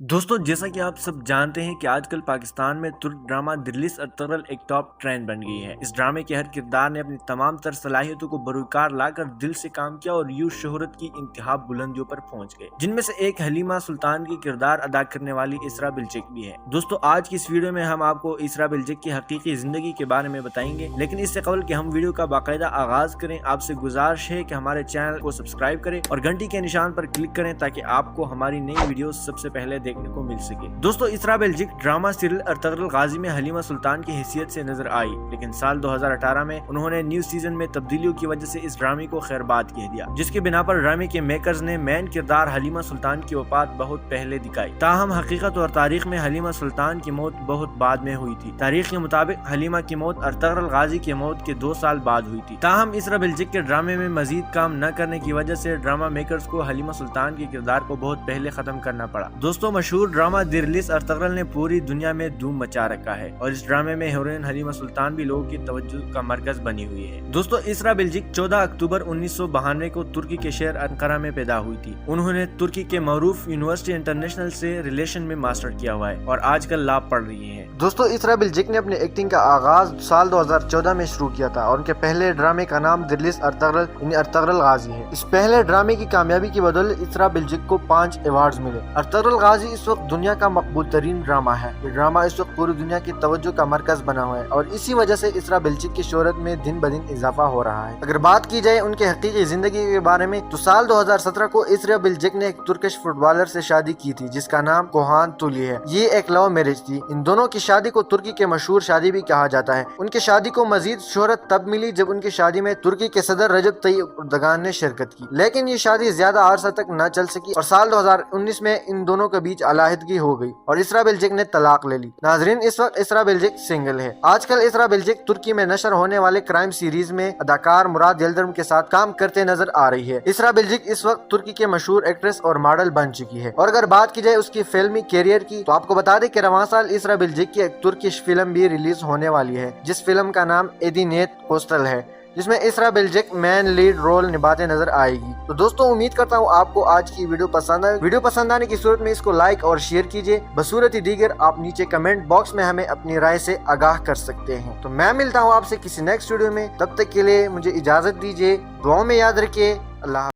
दोस्तों, जैसा कि आप सब जानते हैं कि आजकल पाकिस्तान में तुर्क ड्रामा दिल्लीस अर्तगरल एक टॉप ट्रेंड बन गई है। इस ड्रामे के हर किरदार ने अपनी तमाम तर सलाहियतों को बरूकार लाकर दिल से काम किया और यूं शोहरत की इंतहा बुलंदियों पर पहुंच गए, जिनमें से एक हलीमा सुल्तान की किरदार अदा करने वाली इसरा बिल्जिक भी है। दोस्तों, आज की इस वीडियो में हम आपको इसरा बिल्जिक की हकीकी जिंदगी के बारे में बताएंगे, लेकिन इससे कबल कि हम वीडियो का बाकायदा आगाज करें, आपसे गुजारिश है कि हमारे चैनल को सब्सक्राइब करें और घंटी के निशान पर क्लिक करें ताकि आपको हमारी नई वीडियो सबसे पहले देखने को मिल सके। दोस्तों, इसरा बिल्जिक ड्रामा सीरियल अर्तगरल गाजी में हलीमा सुल्तान की हैसियत से नजर आई, लेकिन साल 2018 में उन्होंने न्यू सीजन में तब्दीलियों की वजह से इस ड्रामे को खैरबाद कह दिया, जिसके बिना पर ड्रामे के मेकर्स ने मेन किरदार हलीमा सुल्तान की वफात बहुत पहले दिखाई। ताहम हकीकत और तारीख में हलीमा सुल्तान की मौत बहुत बाद में हुई थी। तारीख के मुताबिक हलीमा की मौत अर्तगरल गाजी की मौत के 2 साल बाद हुई थी। ताहम इसरा बिल्जिक के ड्रामे में मजीद काम न करने की वजह से ड्रामा मेकर्स को हलीमा सुल्तान के किरदार को बहुत पहले खत्म करना पड़ा। दोस्तों, मशहूर ड्रामा दिल्लीस अर्तगरल ने पूरी दुनिया में धूम मचा रखा है और इस ड्रामे में हीरोइन हलीमा सुल्तान भी लोगों की तवज्जो का मरकज बनी हुई है। दोस्तों, इसरा बिल्जिक 14 अक्टूबर 1992 को तुर्की के शहर अंकारा में पैदा हुई थी। उन्होंने तुर्की के मरूफ यूनिवर्सिटी इंटरनेशनल से रिलेशन में मास्टर किया हुआ है और आजकल लॉ पढ़ रही है। दोस्तों, इसरा बिल्जिक ने अपनी एक्टिंग का आगाज साल 2014 में शुरू किया था और उनके पहले ड्रामे का नाम दिल्लीस अर्तगरल यानी अर्तगरल गाजी है। इस पहले ड्रामे की कामयाबी की बदौलत इसरा बिल्जिक को 5 अवार्ड्स मिले। अर्तगरल गाजी इस वक्त दुनिया का मकबूल तरीन ड्रामा है। ये ड्रामा इस वक्त पूरी दुनिया की तवज्जो का मरकज बना हुआ है और इसी वजह से इसरा बिल्जिक की शोहरत में दिन ब दिन इजाफा हो रहा है। अगर बात की जाए उनके हकीकी जिंदगी के बारे में तो साल 2017 को इसरा बिल्जिक ने एक तुर्किश फुटबॉलर से शादी की थी जिसका नाम कोहान तुली है। ये एक लव मैरिज थी। इन दोनों की शादी को तुर्की के मशहूर शादी भी कहा जाता है। उनकी शादी को मजीद शोहरत तब मिली जब उनकी शादी में तुर्की के सदर रजब तय्यिप अर्दगान ने शिरकत की, लेकिन ये शादी ज्यादा अरसा तक न चल सकी और साल 2019 में इन दोनों के बीच अलाहिदगी हो गई और इसरा बिल्जिक ने तलाक ले ली। नाजरीन, इस वक्त इसरा बिल्जिक सिंगल है। आजकल इसरा बिल्जिक तुर्की में नशर होने वाले क्राइम सीरीज में अदाकार मुराद यल्दरम के साथ काम करते नजर आ रही है। इसरा बिल्जिक इस वक्त तुर्की के मशहूर एक्ट्रेस और मॉडल बन चुकी है। और अगर बात की जाए उसकी फिल्मी कैरियर की तो आपको बता दें कि रवां साल इसरा बिल्जिक की एक तुर्किश फिल्म भी रिलीज होने वाली है, जिस फिल्म का नाम एदिनेत पोस्टल है, जिसमें इसरा बिल्जिक मैन लीड रोल निभाते नजर आएगी। तो दोस्तों, उम्मीद करता हूँ आपको आज की वीडियो पसंद आए। वीडियो पसंद आने की सूरत में इसको लाइक और शेयर कीजिए। बसूरत दीगर आप नीचे कमेंट बॉक्स में हमें अपनी राय से आगाह कर सकते हैं। तो मैं मिलता हूँ आपसे किसी नेक्स्ट वीडियो में, तब तक के लिए मुझे इजाजत दीजिए। दुआओं में याद रखिए। अल्लाह।